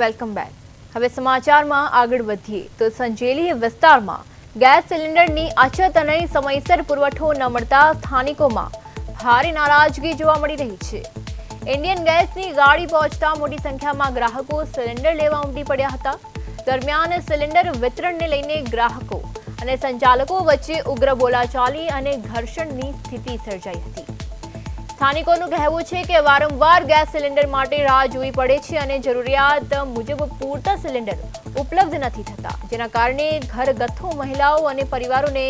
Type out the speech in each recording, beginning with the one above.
Welcome back. હવે સમાચારમાં આગળ વધીએ તો સંજેલી વિસ્તારમાં ગેસ સિલિન્ડરની અછત અને સમયસર પુરવઠો ન મળતા સ્થાનિકોમાં ભારે નારાજગી જોવા મળી રહી છે. ઇન્ડિયન ગેસની ગાડી પહોંચતા મોટી સંખ્યામાં ગ્રાહકો સિલિન્ડર લેવા ઉમટી પડ્યા હતા. દરમિયાન સિલિન્ડર વિતરણને લઈને ગ્રાહકો અને સંચાલકો વચ્ચે ઉગ્ર બોલાચાલી અને ઘર્ષણની સ્થિતિ સર્જાઈ હતી. સ્થાનિકોનું કહેવું છે કે વારંવાર ગેસ સિલિન્ડર માટે રાહ જોવી પડે છે અને જરૂરિયાત મુજબ પૂરતા સિલિન્ડર ઉપલબ્ધ નથી થતા, જેના કારણે ઘરગથ્થુ મહિલાઓ અને પરિવારોને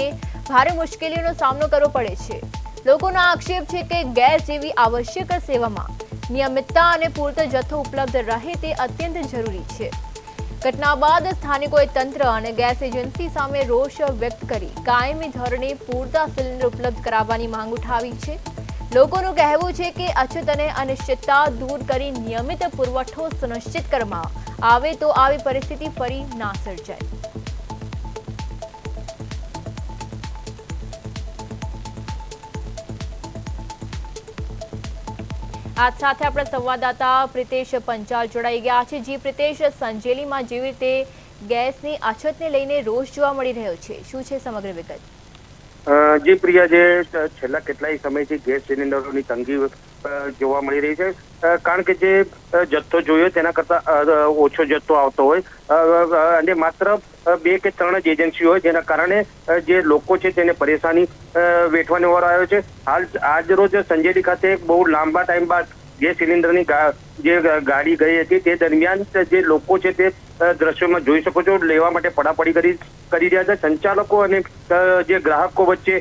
ભારે મુશ્કેલીઓનો સામનો કરવો પડે છે. લોકોનો આક્ષેપ છે કે ગેસ જેવી આવશ્યક સેવામાં નિયમિતતા અને પૂરતો જથ્થો ઉપલબ્ધ રહે તે અત્યંત જરૂરી છે. ઘટના બાદ સ્થાનિકોએ તંત્ર અને ગેસ એજન્સી સામે રોષ વ્યક્ત કરી કાયમી ધોરણે પૂરતા સિલિન્ડર ઉપલબ્ધ કરાવવાની માંગ ઉઠાવી છે. લોકોનું કહેવું છે કે અછત અને અનિશ્ચિતતા દૂર કરી નિયમિત પુરવઠો સુનિશ્ચિત કરવામાં આવે તો આવી પરિસ્થિતિ ફરી ના સર્જાય. આજ સાથે આપણા સંવાદદાતા પ્રિતેશ પંચાલ જોડાઈ ગયા છે. જી પ્રિતેશ, સંજેલીમાં જેવી રીતે ગેસની અછતને લઈને રોષ જોવા મળી રહ્યો છે, શું છે સમગ્ર વિગત? જી પ્રિયા, જે છેલ્લા કેટલાય સમયથી ગેસ સિલિન્ડરોની તંગી જોવા મળી રહી છે, કારણ કે જે જથ્થો જોયો તેના કરતા ઓછો જથ્થો આવતો હોય અને માત્ર 2 કે 3 જ એજન્સી હોય, જેના કારણે જે લોકો છે તેને પરેશાની વેઠવાનો વારો આવ્યો છે. હાલ આજ રોજ સંજેલી ખાતે બહુ લાંબા ટાઈમ બાદ ગેસ સિલિન્ડરની જે ગાડી ગઈ હતી તે દરમિયાન જે લોકો છે તે દ્રશ્યોમાં જોઈ શકો છો, લેવા માટે પડાપડી કરી રહ્યા છે. સંચાલકો અને જે ગ્રાહકો વચ્ચે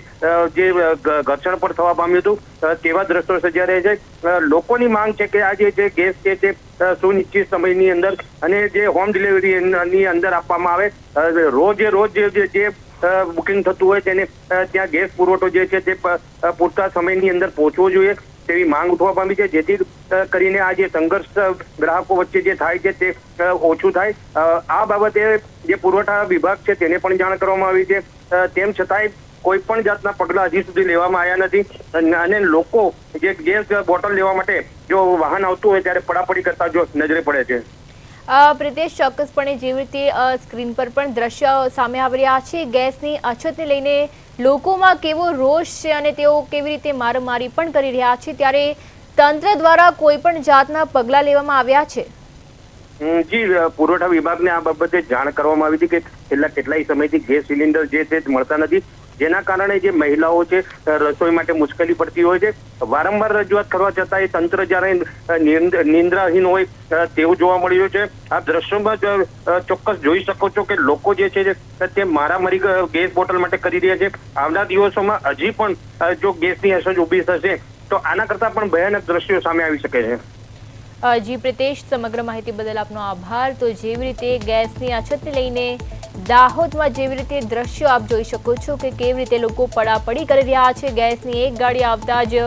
જે ઘર્ષણ પણ થવા પામ્યું હતું તેવા દ્રશ્યો સર્જાઈ રહ્યા છે. લોકોની માંગ છે કે આ જે ગેસ છે તે સુનિશ્ચિત સમયની અંદર અને જે હોમ ડિલિવરીની અંદર આપવામાં આવે. રોજ જે બુકિંગ થતું હોય તેને ત્યાં ગેસ પુરવઠો જે છે તે પૂરતા સમયની અંદર પહોંચવો જોઈએ તેવી માંગ ઉઠવા પામી છે, જેથી કરીને આ જે સંઘર્ષ ગ્રાહકો વચ્ચે જે થાય છે તે ઓછું થાય. આ બાબતે જે પુરવઠા વિભાગ છે તેને પણ જાણ કરવામાં આવી છે. તેમ છતાંય કોઈ પણ જાતના પગલા હજી સુધી લેવામાં આવ્યા નથી અને લોકો જે ગેસ બોટલ લેવા માટે જો વાહન આવતું હોય ત્યારે પડાપડી કરતા જો નજરે પડે છે. પ્રિતેશ, ચોક્કસપણે જેવી રીતે સ્ક્રીન પર પણ દ્રશ્ય સામે આવી રહ્યા છે, ગેસની અછતને લઈને લોકોમાં કેવો રોષ છે અને તેઓ કેવી રીતે મારામારી પણ કરી રહ્યા છે, ત્યારે તંત્ર દ્વારા કોઈ પણ જાતના પગલાં લેવામાં આવ્યા છે? જી, પુરવઠા વિભાગને આ બાબતે જાણ કરવામાં આવી હતી કે છેલ્લા કેટલાય સમયથી ગેસ સિલિન્ડર જે છે મળતા નથી, જેના કારણે જે મહિલાઓ છે રસોઈ માટે મુશ્કેલી પડતી હોય છે. વારંવાર રજૂઆત કરવા છતાં એ તંત્ર જ્યારે નિંદ્રાહીન હોય તેવું જોવા મળ્યું છે. આ દ્રશ્યોમાં ચોક્કસ જોઈ શકો છો કે લોકો જે છે તે મારામારી ગેસ બોટલ માટે કરી રહ્યા છે. આવનાર દિવસોમાં હજી પણ જો ગેસની અછત ઊભી થશે તો આના કરતાં પણ ભયાનક દ્રશ્યો સામે આવી શકે છે. જી પ્રિતેશ, સમગ્ર માહિતી બદલ આપનો આભાર. તો જેવી રીતે ગેસની અછતને લઈને દાહોદમાં જેવી રીતે દ્રશ્યો આપ જોઈ શકો છો કે કેવી રીતે લોકો પડાપડી કરી રહ્યા છે. ગેસની એક ગાડી આવતા જ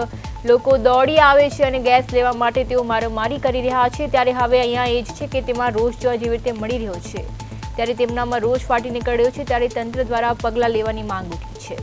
લોકો દોડી આવે છે અને ગેસ લેવા માટે તેઓ મારામારી કરી રહ્યા છે. ત્યારે હવે અહીંયા એ જ છે કે તેમાં રોષ જોવા જેવી રીતે મળી રહ્યો છે, ત્યારે તેમનામાં રોષ ફાટી નીકળ્યો છે, ત્યારે તંત્ર દ્વારા પગલાં લેવાની માંગ ઉઠી છે.